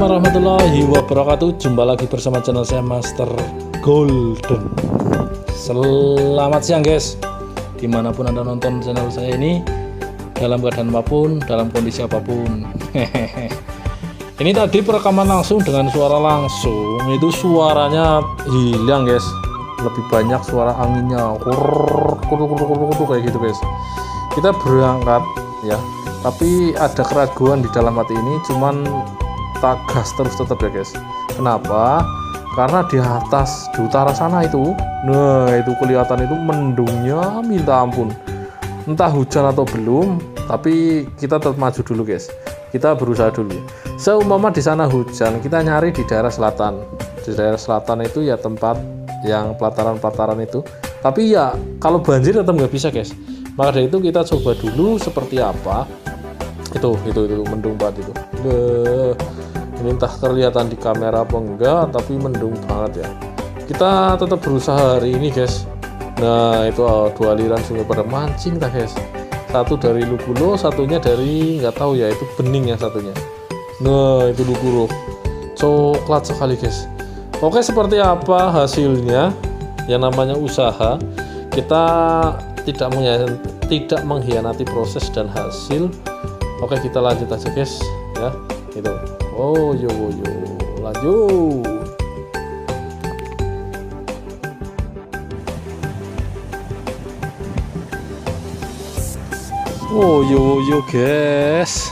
warahmatullahi wabarakatuh. Jumpa lagi bersama channel saya Master Golden. Selamat siang guys, dimanapun anda nonton channel saya ini, dalam keadaan apapun, dalam kondisi apapun. Ini tadi perekaman langsung dengan suara langsung, itu suaranya hilang guys. Lebih banyak suara anginnya, kayak gitu guys. Kita berangkat ya, tapi ada keraguan di dalam hati ini, cuman tak gas terus tetap ya guys. Kenapa? Karena di atas, di utara sana itu, nah itu kelihatan itu mendungnya minta ampun. Entah hujan atau belum, tapi kita tetap maju dulu guys. Kita berusaha dulu. Seumpama di sana hujan, kita nyari di daerah selatan. Di daerah selatan itu ya tempat yang pelataran-pelataran itu. Tapi ya kalau banjir tetap nggak bisa guys. Maka dari itu kita coba dulu seperti apa. Itu mendung banget itu. Ini entah kelihatan di kamera apa enggak, tapi mendung banget ya. Kita tetap berusaha hari ini guys. Nah itu dua aliran sungai pada mancing lah guys. Satu dari Lukulo, satunya dari nggak tahu ya, itu bening yang satunya. Nah itu Lukulo, coklat sekali guys. Oke, seperti apa hasilnya? Yang namanya usaha, kita tidak mengkhianati proses dan hasil. Oke, kita lanjut aja guys ya. Gitu. Oh yo lanjut. Oh yo guys,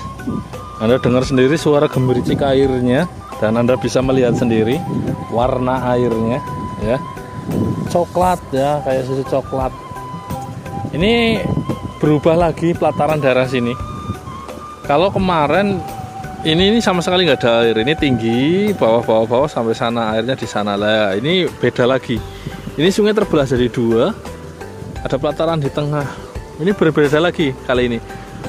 Anda dengar sendiri suara gemericik airnya, dan Anda bisa melihat sendiri warna airnya ya, coklat ya, kayak susu coklat. Ini berubah lagi pelataran daerah sini. Kalau kemarin ini sama sekali nggak ada air, ini tinggi bawah sampai sana, airnya di sana lah. Ini beda lagi, ini sungai terbelah jadi dua, ada pelataran di tengah. Ini berbeda lagi kali ini.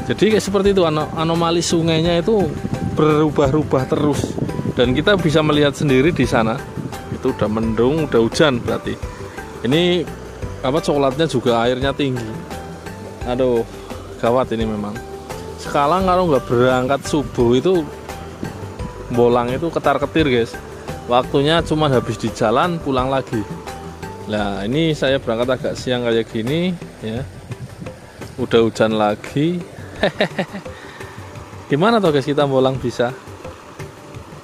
Jadi kayak seperti itu, anomali sungainya itu berubah-ubah terus, dan kita bisa melihat sendiri di sana. Itu udah mendung, udah hujan berarti. Ini apa, coklatnya juga airnya tinggi. Aduh, gawat ini memang. Sekarang kalau nggak berangkat subuh itu bolang itu ketar-ketir guys. Waktunya cuma habis di jalan, pulang lagi. Nah ini saya berangkat agak siang kayak gini ya. Udah hujan lagi. Gimana toh guys, kita bolang bisa?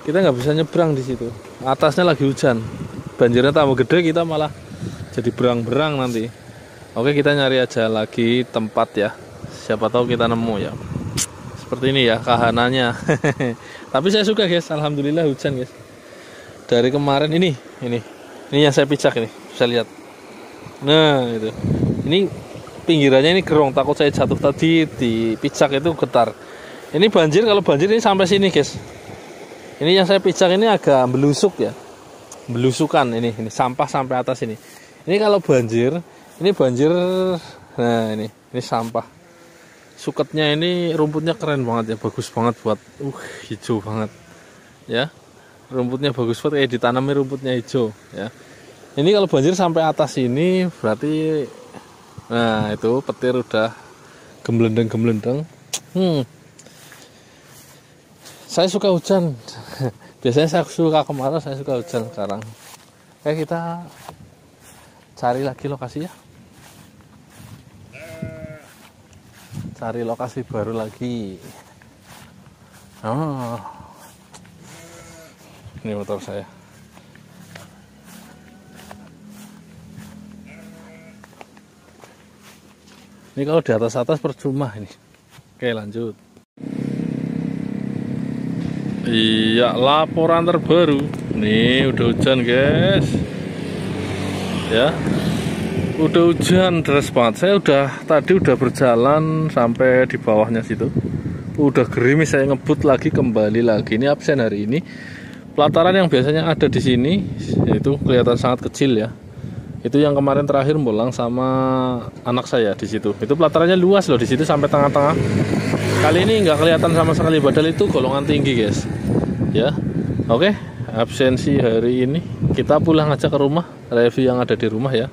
Kita nggak bisa nyebrang di situ. Atasnya lagi hujan. Banjirnya tambah gede, kita malah jadi berang-berang nanti. Oke, kita nyari aja lagi tempat ya. Siapa tahu kita nemu ya. Seperti ini ya kahanannya. Tapi saya suka guys, alhamdulillah hujan guys. Dari kemarin ini yang saya pijak ini, bisa lihat. Nah itu, ini pinggirannya ini gerong, takut saya jatuh tadi di pijak itu getar. Ini banjir, kalau banjir ini sampai sini guys. Ini yang saya pijak ini agak belusuk ya, belusukan ini sampah sampai atas ini. Ini kalau banjir, ini banjir. Nah ini sampah. Suketnya ini rumputnya keren banget ya, bagus banget buat hijau banget ya, rumputnya bagus banget, ditanami rumputnya hijau ya. Ini kalau banjir sampai atas ini berarti, nah itu petir udah gemblendeng. Saya suka hujan. Biasanya saya suka kemarau, saya suka hujan sekarang. Kayak kita cari lagi lokasi ya. Cari lokasi baru lagi. Ini motor saya. Ini kalau di atas percuma ini. Oke, lanjut. Iya, laporan terbaru. Nih udah hujan guys. Ya. Udah hujan deras banget. Saya tadi udah berjalan sampai di bawahnya situ. Udah gerimis, saya ngebut lagi, kembali lagi. Ini absen hari ini. Pelataran yang biasanya ada di sini itu kelihatan sangat kecil ya. Itu yang kemarin terakhir bolang sama anak saya di situ. Itu pelatarannya luas loh di situ sampai tengah-tengah. Kali ini nggak kelihatan sama sekali, padahal itu golongan tinggi guys. Ya. Oke, absensi hari ini. Kita pulang aja ke rumah, review yang ada di rumah ya.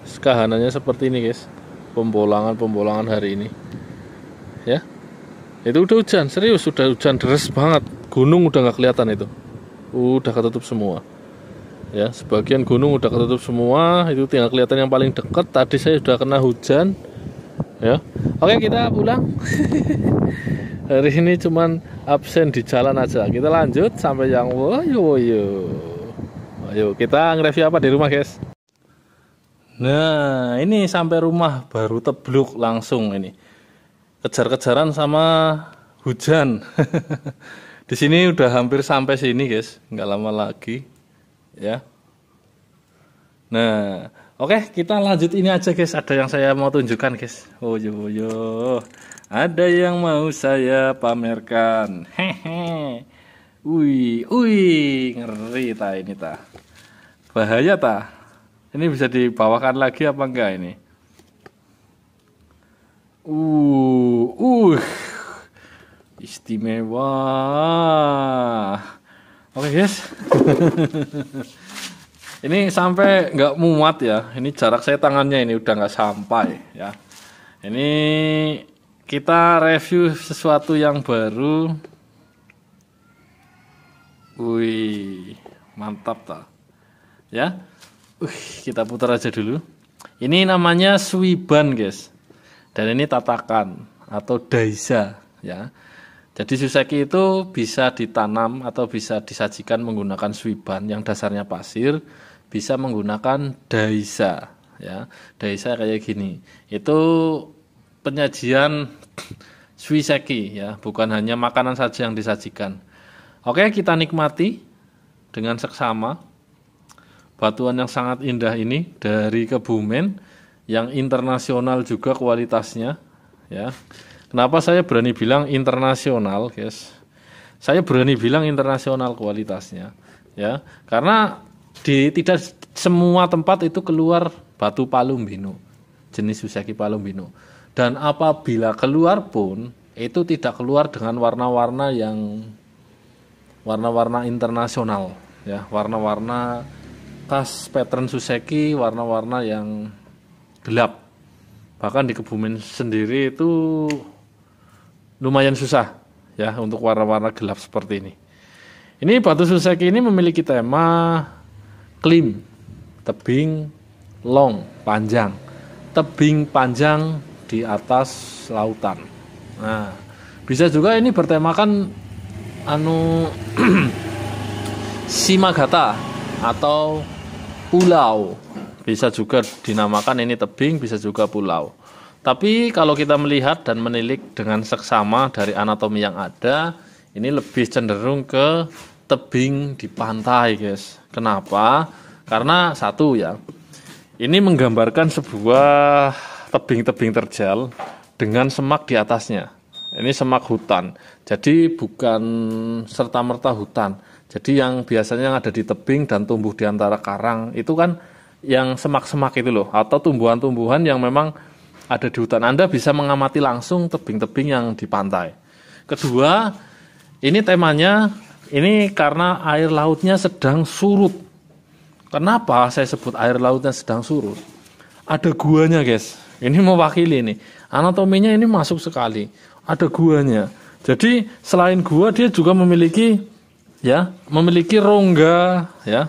Kahanannya seperti ini guys, pembolangan hari ini ya. Itu udah hujan, serius udah hujan deras banget. gunung udah nggak kelihatan itu, udah ketutup semua. Ya, sebagian gunung udah ketutup semua, itu tinggal kelihatan yang paling dekat. Tadi saya sudah kena hujan. Ya, oke kita pulang. Hari ini cuman absen di jalan aja. Kita lanjut sampai yang woyo. Ayo kita nge-review apa di rumah, guys. Nah, ini sampai rumah baru tebluk langsung ini. Kejar-kejaran sama hujan. Di sini udah hampir sampai sini, guys. Nggak lama lagi. Ya. Nah, oke, kita lanjut ini aja, guys. Ada yang saya mau tunjukkan, guys. Woyo. Ada yang mau saya pamerkan. Hehe. Wih, ngeri ini ta. Bahaya ta. Ini bisa dibawakan lagi apa enggak ini? Istimewa. Oke, guys. Ini sampai nggak muat ya. Ini jarak saya tangannya ini udah nggak sampai ya. Ini kita review sesuatu yang baru. Wih, mantap tak? Ya. Kita putar aja dulu. Ini namanya suiban, guys. Dan ini tatakan atau daisa ya. Jadi suseki itu bisa ditanam atau bisa disajikan menggunakan suiban yang dasarnya pasir, bisa menggunakan daisa ya. Daisa kayak gini. Itu penyajian suiseki ya, bukan hanya makanan saja yang disajikan. Oke, kita nikmati dengan seksama batuan yang sangat indah ini dari Kebumen yang internasional juga kualitasnya ya. Kenapa saya berani bilang internasional, guys? Saya berani bilang internasional kualitasnya ya, karena tidak semua tempat itu keluar batu Palumbino, jenis suseki Palumbino. Dan apabila keluar pun itu tidak keluar dengan warna-warna internasional ya, warna-warna khas pattern suseki, warna-warna yang gelap. Bahkan di Kebumen sendiri itu lumayan susah ya untuk warna-warna gelap seperti ini. Ini batu suseki ini memiliki tema klim, tebing, long, panjang. Tebing panjang di atas lautan. Nah, bisa juga ini bertemakan Shimagata atau pulau. Bisa juga dinamakan ini tebing, bisa juga pulau. Tapi kalau kita melihat dan menilik dengan seksama dari anatomi yang ada, ini lebih cenderung ke tebing di pantai, guys. Kenapa? Karena satu ya, ini menggambarkan sebuah tebing-tebing terjal dengan semak di atasnya. Ini semak hutan. Jadi bukan serta-merta hutan. Jadi yang biasanya yang ada di tebing dan tumbuh di antara karang itu kan yang semak-semak itu loh, atau tumbuhan-tumbuhan yang memang ada di hutan. Anda bisa mengamati langsung tebing-tebing yang di pantai. Kedua, ini temanya ini karena air lautnya sedang surut. Kenapa saya sebut air lautnya sedang surut? Ada guanya, guys. Ini mewakili ini. Anatominya ini masuk sekali. Ada guanya. Jadi selain gua dia juga memiliki rongga ya,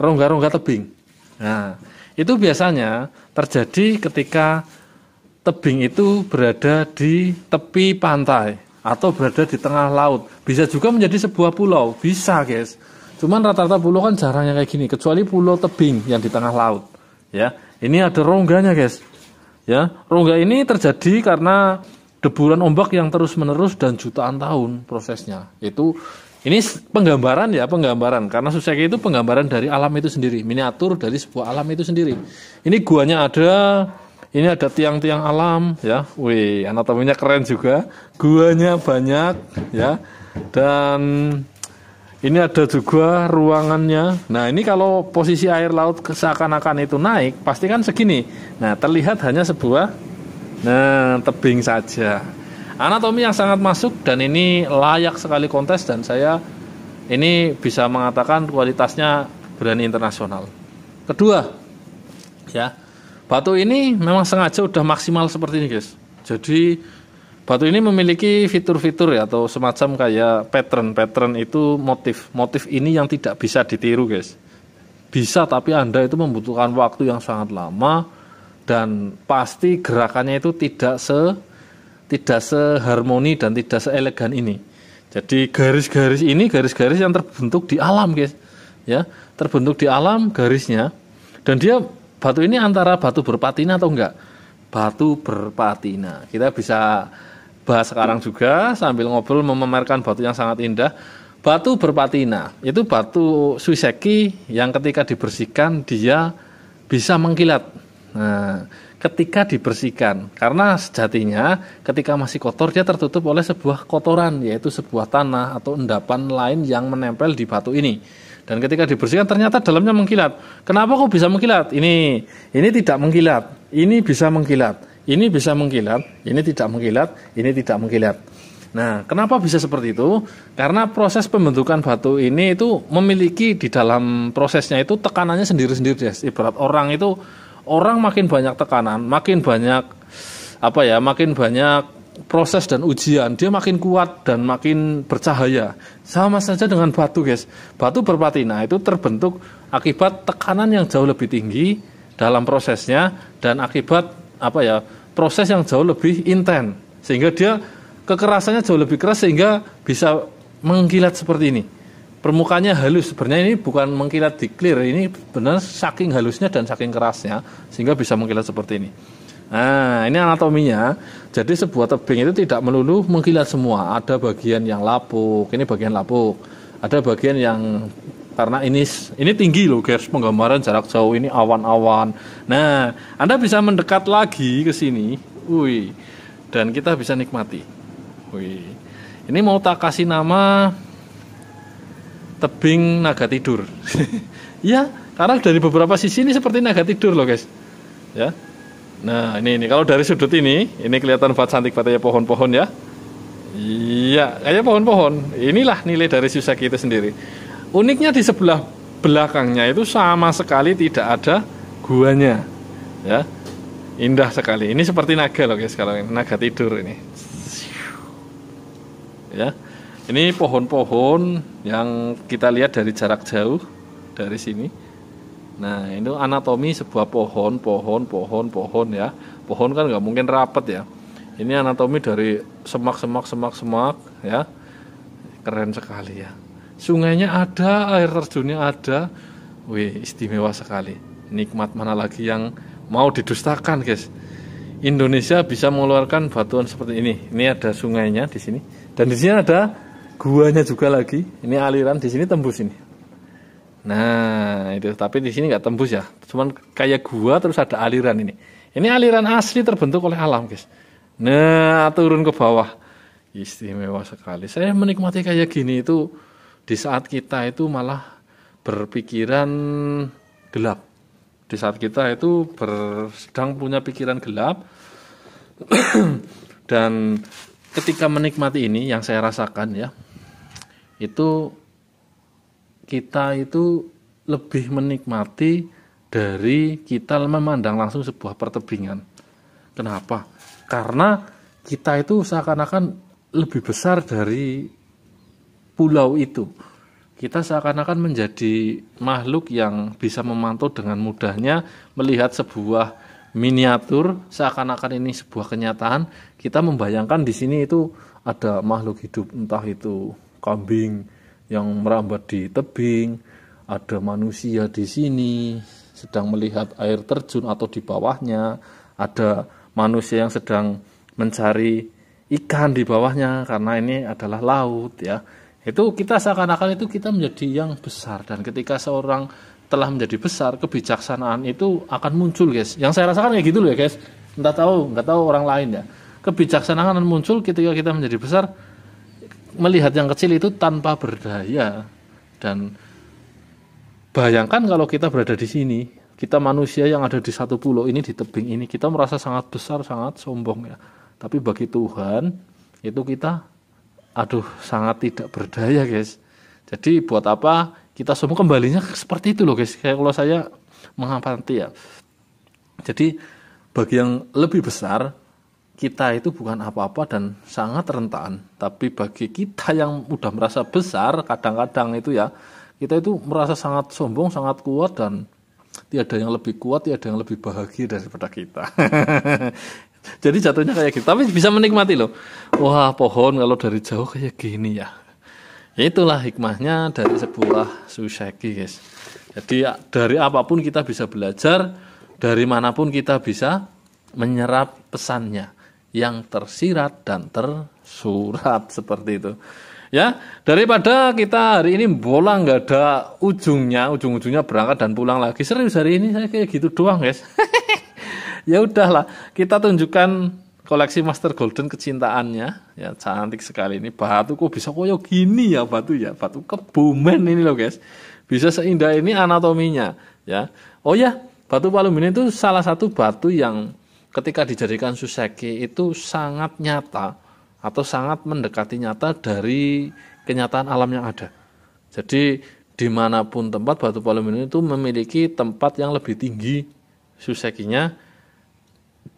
rongga-rongga tebing. Nah, itu biasanya terjadi ketika tebing itu berada di tepi pantai atau berada di tengah laut. Bisa juga menjadi sebuah pulau, bisa, guys. Cuman rata-rata pulau kan jarang yang kayak gini, kecuali pulau tebing yang di tengah laut. Ya, ini ada rongganya, guys. Ya, rongga ini terjadi karena deburan ombak yang terus-menerus dan jutaan tahun prosesnya. Ini penggambaran karena suseki itu penggambaran dari alam itu sendiri, miniatur dari sebuah alam itu sendiri. Ini guanya ada, ini ada tiang-tiang alam ya. Wih, anatominya keren juga. Guanya banyak ya. Dan ini ada juga ruangannya. Nah, ini kalau posisi air laut seakan-akan itu naik, pasti kan segini. Nah, terlihat hanya sebuah tebing saja. Anatomi yang sangat masuk dan ini layak sekali kontes dan saya ini bisa mengatakan kualitasnya berani internasional. Kedua, ya, batu ini memang sengaja udah maksimal seperti ini, guys. Jadi batu ini memiliki fitur-fitur ya, atau semacam kayak pattern itu motif ini yang tidak bisa ditiru guys. Bisa, tapi Anda itu membutuhkan waktu yang sangat lama dan pasti gerakannya itu tidak seharmoni dan tidak seelegan ini. Jadi garis-garis ini garis-garis yang terbentuk di alam guys, ya, terbentuk di alam garisnya. Dan dia batu ini antara batu berpatina atau enggak? Batu berpatina. Kita bisa bahas sekarang juga sambil ngobrol memamerkan batu yang sangat indah. Batu berpatina itu batu suiseki yang ketika dibersihkan dia bisa mengkilat. Nah, ketika dibersihkan, karena sejatinya ketika masih kotor dia tertutup oleh sebuah kotoran, yaitu sebuah tanah atau endapan lain yang menempel di batu ini. Dan ketika dibersihkan ternyata dalamnya mengkilat. Kenapa kok bisa mengkilat? Ini tidak mengkilat, ini bisa mengkilat, ini bisa mengkilat, ini tidak mengkilat, ini tidak mengkilat. Nah, kenapa bisa seperti itu? Karena proses pembentukan batu ini itu memiliki di dalam prosesnya itu tekanannya sendiri-sendiri, guys. Ibarat orang makin banyak tekanan, makin banyak makin banyak proses dan ujian, dia makin kuat dan makin bercahaya. Sama saja dengan batu, guys. Batu berpatina itu terbentuk akibat tekanan yang jauh lebih tinggi dalam prosesnya dan akibat proses yang jauh lebih intens, sehingga dia kekerasannya jauh lebih keras sehingga bisa mengkilat seperti ini. Permukaannya halus, sebenarnya ini bukan mengkilat di clear, ini benar saking halusnya dan saking kerasnya sehingga bisa mengkilat seperti ini. Nah, ini anatominya. Jadi sebuah tebing itu tidak melulu mengkilat semua. Ada bagian yang lapuk, ini bagian lapuk. Ada bagian yang karena ini tinggi loh guys, penggambaran jarak jauh ini awan-awan. Nah, Anda bisa mendekat lagi ke sini. Dan kita bisa nikmati. Ini mau tak kasih nama tebing naga tidur. Ya, karena dari beberapa sisi ini seperti naga tidur loh guys. Ya. Nah, ini kalau dari sudut ini kelihatan cantik katanya pohon-pohon ya. Iya, kayak pohon-pohon. Inilah nilai dari suiseki itu sendiri. Uniknya di sebelah belakangnya itu sama sekali tidak ada guanya. Ya. Indah sekali. Ini seperti naga loh guys, kalau naga tidur ini. Ya, ini pohon-pohon yang kita lihat dari jarak jauh dari sini. Nah, itu anatomi sebuah pohon ya. Pohon kan nggak mungkin rapat ya. Ini anatomi dari semak ya. Keren sekali ya. Sungainya ada, air terjunnya ada. Istimewa sekali. Nikmat mana lagi yang mau didustakan, guys. Indonesia bisa mengeluarkan batuan seperti ini. Ini ada sungainya di sini. Dan di sini ada guanya juga lagi. Ini aliran di sini tembus ini. Nah, itu tapi di sini nggak tembus ya. Cuman kayak gua terus ada aliran ini. Ini aliran asli terbentuk oleh alam, guys. Nah, turun ke bawah. Istimewa sekali. Saya menikmati kayak gini itu di saat kita itu malah berpikiran gelap. Di saat kita itu sedang punya pikiran gelap. Dan ketika menikmati ini yang saya rasakan ya, itu kita itu lebih menikmati dari kita memandang langsung sebuah pertebingan. Kenapa? Karena kita itu seakan-akan lebih besar dari pulau itu. Kita seakan-akan menjadi makhluk yang bisa memantau dengan mudahnya, melihat sebuah miniatur, seakan-akan ini sebuah kenyataan. Kita membayangkan di sini itu ada makhluk hidup, entah itu kambing yang merambat di tebing, ada manusia di sini sedang melihat air terjun atau di bawahnya, ada manusia yang sedang mencari ikan di bawahnya karena ini adalah laut ya. Itu kita seakan-akan itu kita menjadi yang besar, dan ketika seorang telah menjadi besar, kebijaksanaan itu akan muncul, guys. Yang saya rasakan kayak gitu loh ya, guys. Nggak tahu orang lain ya. Kebijaksanaan akan muncul ketika kita menjadi besar, melihat yang kecil itu tanpa berdaya. Dan bayangkan kalau kita berada di sini, kita manusia yang ada di satu pulau ini, di tebing ini, kita merasa sangat besar, sangat sombong ya. Tapi bagi Tuhan itu kita sangat tidak berdaya, guys. Jadi buat apa kita semua kembalinya seperti itu loh, guys. Kayak kalau saya mengamati ya. Jadi bagi yang lebih besar, kita itu bukan apa-apa dan sangat rentan. Tapi bagi kita yang udah merasa besar, kadang-kadang itu ya, kita itu merasa sangat sombong, sangat kuat, dan tiada yang lebih kuat, tiada yang lebih bahagia daripada kita. Jadi jatuhnya kayak gitu. Tapi bisa menikmati loh. Wah, pohon kalau dari jauh kayak gini ya. Itulah hikmahnya dari sebuah suseki, guys. Jadi dari apapun kita bisa belajar, dari manapun kita bisa menyerap pesannya yang tersirat dan tersurat seperti itu. Ya, daripada kita hari ini bola nggak ada ujung-ujungnya berangkat dan pulang lagi. Serius hari ini saya kayak gitu doang, guys. Ya udahlah, kita tunjukkan koleksi Master Golden kecintaannya. Ya, cantik sekali ini. Batu kok bisa koyo gini ya batu ya. Batu Kebumen ini loh, guys. Bisa seindah ini anatominya, ya. Oh ya, batu Palomino itu salah satu batu yang ketika dijadikan suseki itu sangat nyata atau sangat mendekati nyata dari kenyataan alam yang ada. Jadi dimanapun tempat, batu Palomino itu memiliki tempat yang lebih tinggi susekinya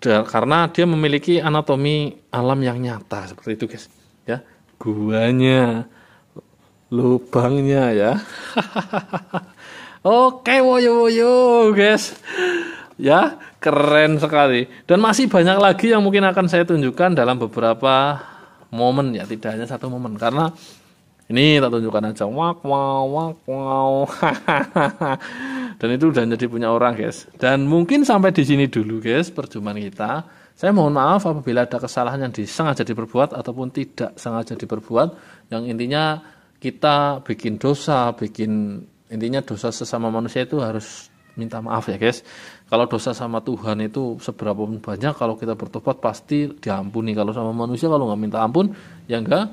karena dia memiliki anatomi alam yang nyata seperti itu, guys. Ya, guanya, lubangnya ya. Oke, woyo, guys. Ya, keren sekali. Dan masih banyak lagi yang mungkin akan saya tunjukkan dalam beberapa momen ya, tidak hanya satu momen. Karena ini tak tunjukkan aja. Wow. Dan itu udah jadi punya orang, guys. Dan mungkin sampai di sini dulu, guys, perjumpaan kita. Saya mohon maaf apabila ada kesalahan yang disengaja diperbuat ataupun tidak sengaja diperbuat. Yang intinya kita bikin dosa, intinya dosa sesama manusia itu harus minta maaf ya, guys. Kalau dosa sama Tuhan itu seberapa pun banyak, kalau kita bertobat pasti diampuni. Kalau sama manusia kalau nggak minta ampun ya enggak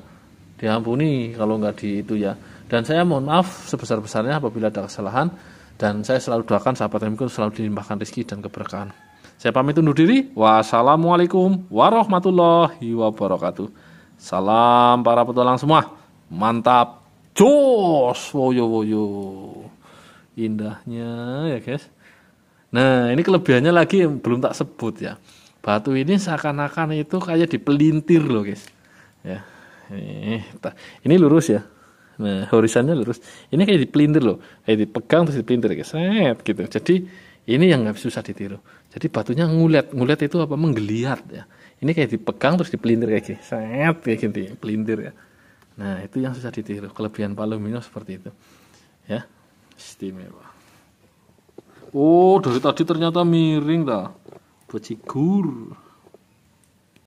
diampuni kalau nggak di itu ya. Dan saya mohon maaf sebesar-besarnya apabila ada kesalahan, dan saya selalu doakan sahabat MQ selalu dilimpahkan rezeki dan keberkahan. Saya pamit undur diri. Wassalamualaikum warahmatullahi wabarakatuh. Salam para petualang semua. Mantap. Jos. Woyo. Indahnya ya, guys. Nah, ini kelebihannya lagi yang belum tak sebut ya. Batu ini seakan-akan itu kayak dipelintir loh, guys. Ya. Ini lurus ya. Nah, horizonnya lurus. Ini kayak dipelintir loh. Kayak dipegang terus dipelintir, guys. Set gitu. Jadi ini yang nggak susah ditiru. Jadi batunya ngulet itu apa, menggeliat ya. Ini kayak dipegang terus dipelintir kayak gini. Set kayak gini, pelintir ya. Nah, itu yang susah ditiru. Kelebihan Palomino seperti itu. Ya. Istimewa. Oh, dari tadi ternyata miring dah. Bajigur.